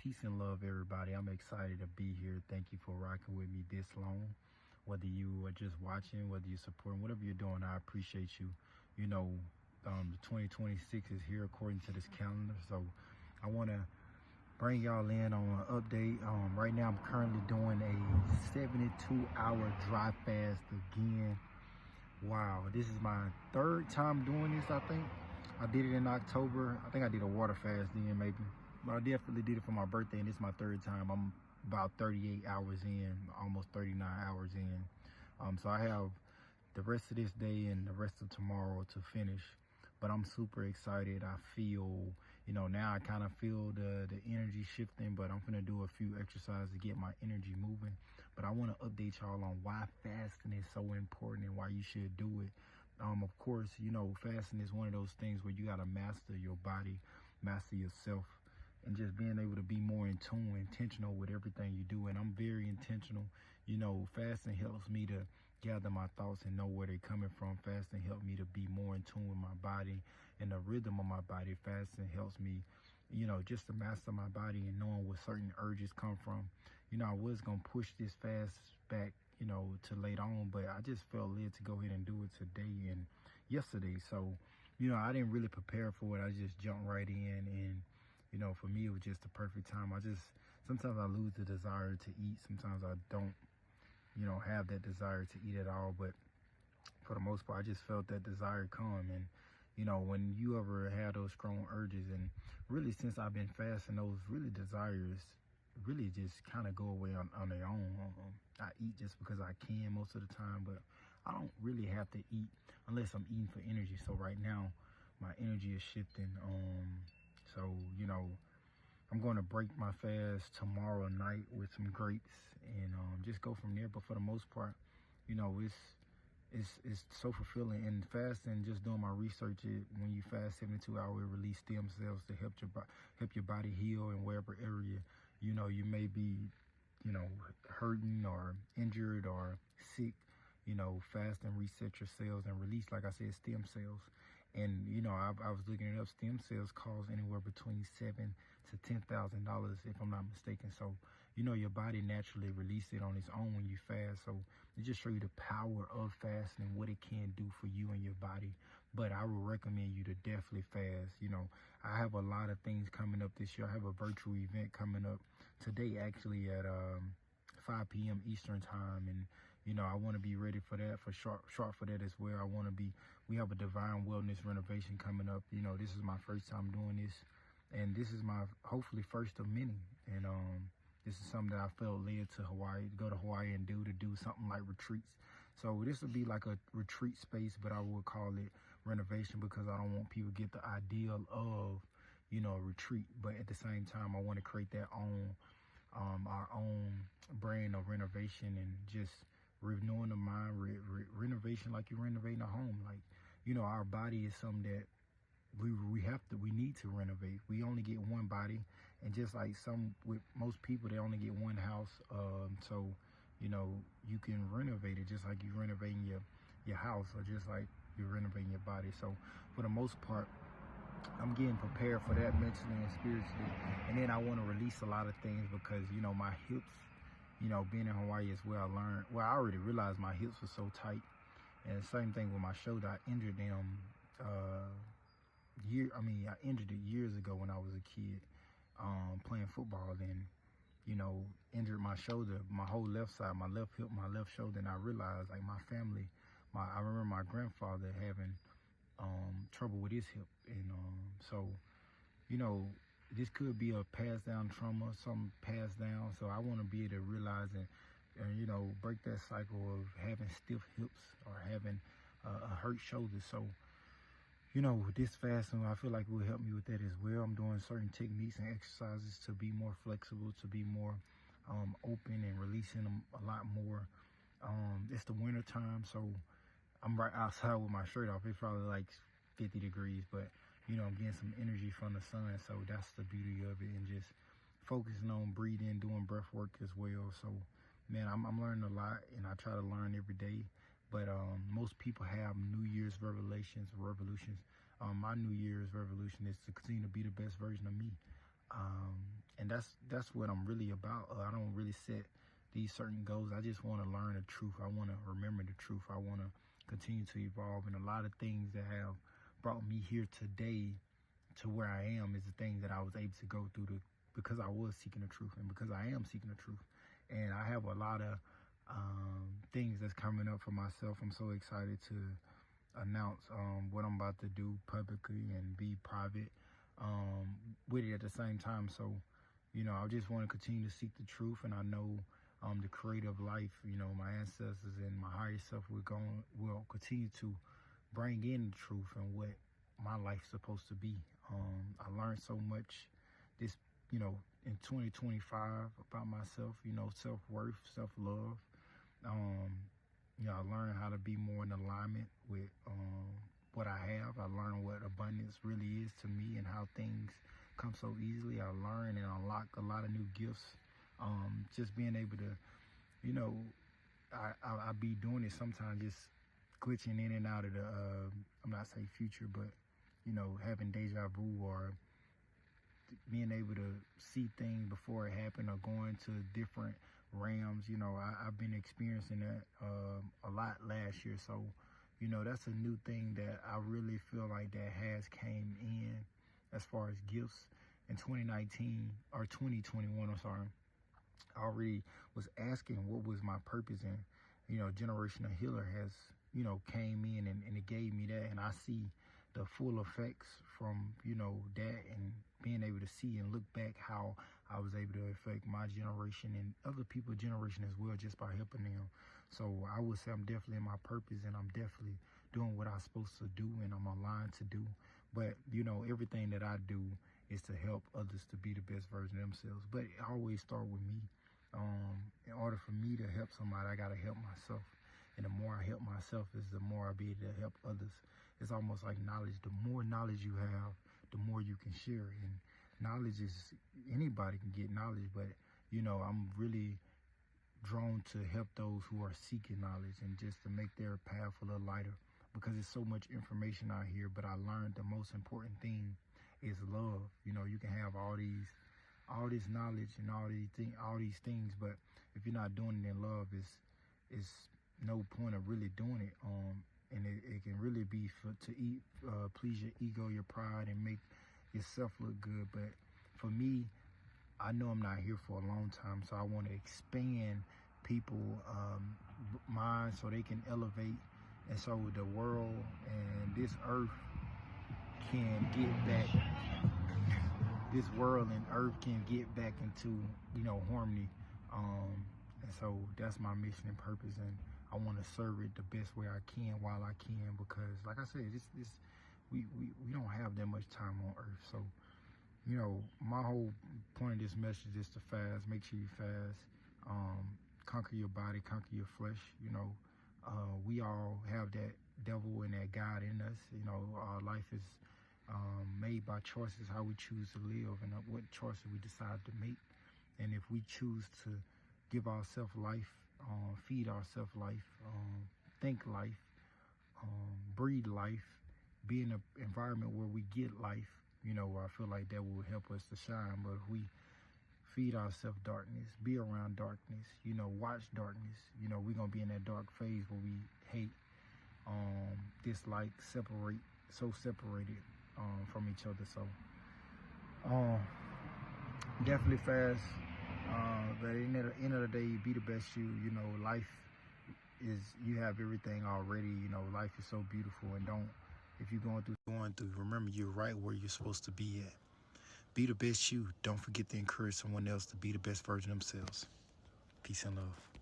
Peace and love, everybody. I'm excited to be here. Thank you for rocking with me this long. Whether you are just watching, whether you're supporting, whatever you're doing, I appreciate you. You know, 2026 is here according to this calendar. So I want to bring y'all in on an update. Right now, I'm currently doing a 72-hour dry fast again. Wow, this is my third time doing this, I think. I did it in October. I think I did a water fast then, maybe. But I definitely did it for my birthday, and this is my third time. I'm about 38 hours in, almost 39 hours in. So I have the rest of this day and the rest of tomorrow to finish. But I'm super excited. I feel, now I kind of feel the energy shifting, but I'm gonna do a few exercises to get my energy moving. But I want to update y'all on why fasting is so important and why you should do it. Of course, fasting is one of those things where you gotta master your body, master yourself, and just being able to be more in tune, intentional with everything you do. And I'm very intentional. Fasting helps me to gather my thoughts and know where they're coming from. Fasting helped me to be more in tune with my body and the rhythm of my body. Fasting helps me, just to master my body and knowing where certain urges come from. I was going to push this fast back, to later on, but I just felt led to go ahead and do it today and yesterday. So, I didn't really prepare for it. I just jumped right in, and for me, it was just the perfect time. Sometimes I lose the desire to eat. Sometimes I don't, have that desire to eat at all. But for the most part, I just felt that desire come. And, when you ever have those strong urges, and really since I've been fasting, those really desires really just kind of go away on their own. I eat just because I can most of the time, but I don't really have to eat unless I'm eating for energy. So right now, my energy is shifting. So, I'm going to break my fast tomorrow night with some grapes and just go from there. But for the most part, it's so fulfilling. And fasting, just doing my research, when you fast 72 hours, it release stem cells to help your body heal in wherever area, you may be, hurting or injured or sick. Fasting reset your cells and release, like I said, stem cells. And I was looking it up. Stem cells cost anywhere between $7,000 to $10,000, if I'm not mistaken. So your body naturally releases it on its own when you fast. So it just show you the power of fasting and what it can do for you and your body. But I would recommend you to definitely fast. I have a lot of things coming up this year. I have a virtual event coming up today, actually, at 5 p.m. Eastern time, and I want to be ready for that, for sharp for that as well. We have a Divine Wellness renovation coming up. This is my first time doing this, and this is my hopefully first of many. And this is something that I felt led to Hawaii, to go to Hawaii and do something like retreats. So this would be like a retreat space, but I would call it renovation because I don't want people to get the ideal of, a retreat. But at the same time, I want to create our own brand of renovation and just renewing the mind, renovation like you're renovating a home. Like, our body is something that we need to renovate. We only get one body, and just like with most people, they only get one house. So, you can renovate it just like you're renovating your house, or just like you're renovating your body. So for the most part, I'm getting prepared for that mentally and spiritually. And then I want to release a lot of things because, my hips, being in Hawaii as well, I already realized my hips were so tight. And the same thing with my shoulder. I injured them, I injured it years ago when I was a kid, playing football, and, injured my shoulder, my whole left side, my left hip, my left shoulder. And I realized, like, my family, I remember my grandfather having trouble with his hip. And so this could be a passed down trauma, something passed down. So I want to be able to realize and break that cycle of having stiff hips or having a hurt shoulder. So this fasting, I feel like it will help me with that as well. I'm doing certain techniques and exercises to be more flexible, to be more open, and releasing them a lot more. It's the winter time, so I'm right outside with my shirt off. It's probably like 50 degrees, but I'm getting some energy from the sun. So that's the beauty of it, and just focusing on breathing, doing breath work as well. So, man, I'm learning a lot, and I try to learn every day. But most people have New Year's revolutions. My New Year's revolution is to continue to be the best version of me. And and that's what I'm really about. I don't really set these certain goals. I just want to learn the truth. I want to remember the truth. I want to continue to evolve, and a lot of things that have brought me here today to where I am is the things that I was able to go through because I was seeking the truth, and because I am seeking the truth. And I have a lot of things that's coming up for myself. I'm so excited to announce what I'm about to do publicly and be private with it at the same time. So, you know, I just want to continue to seek the truth, and I know the creative life, you know, my ancestors and my higher self will continue to bring in the truth and what my life's supposed to be. I learned so much this, you know, in 2025 about myself, you know, self-worth, self-love. You know, I learned how to be more in alignment with what I have. I learned what abundance really is to me and how things come so easily. I learned and unlocked a lot of new gifts. Just being able to, you know, I be doing it sometimes, just glitching in and out of the, I'm not saying future, but, you know, having deja vu, or being able to see things before it happened, or going to different realms. You know, I've been experiencing that a lot last year. So, you know, that's a new thing that I really feel like that has came in as far as gifts in 2019 or 2021. I'm sorry. I already was asking what was my purpose, and, you know, Generational Healer has, you know, came in and it gave me that, and I see the full effects from, you know, that, and being able to see and look back how I was able to affect my generation and other people's generation as well, just by helping them. So I would say I'm definitely in my purpose, and I'm definitely doing what I'm supposed to do, and I'm aligned to do. But, you know, everything that I do is to help others to be the best version of themselves. But it always start with me. In order for me to help somebody, I gotta help myself. And the more I help myself is the more I'll be able to help others. It's almost like knowledge. The more knowledge you have, the more you can share. And knowledge is, anybody can get knowledge, but, you know, I'm really drawn to help those who are seeking knowledge, and just to make their path a little lighter, because there's so much information out here. But I learned the most important thing is love. You know, you can have all this knowledge and all these things, but if you're not doing it in love, it's no point of really doing it. And it can really be to please your ego, your pride, and make yourself look good. But for me, I know I'm not here for a long time, so I want to expand people minds so they can elevate, and so the world and this earth can get back. This world and earth can get back into, you know, harmony. And so that's my mission and purpose, and I want to serve it the best way I can while I can, because, like I said, we don't have that much time on earth. So, you know, my whole point of this message is to fast. Make sure you fast. Conquer your body, conquer your flesh. You know, we all have that devil and that God in us. You know, our life is made by choices, how we choose to live, and what choices we decide to make. And if we choose to give ourselves life, feed ourselves life, think life, breathe life, be in an environment where we get life, you know, I feel like that will help us to shine. But if we feed ourselves darkness, be around darkness, you know, watch darkness, you know, we're going to be in that dark phase where we hate, dislike, separated from each other. So definitely fast. But at the end of the day, be the best you. You know, life is, you have everything already. You know, life is so beautiful. And if you're going through, remember, you're right where you're supposed to be at. Be the best you. Don't forget to encourage someone else to be the best version of themselves. Peace and love.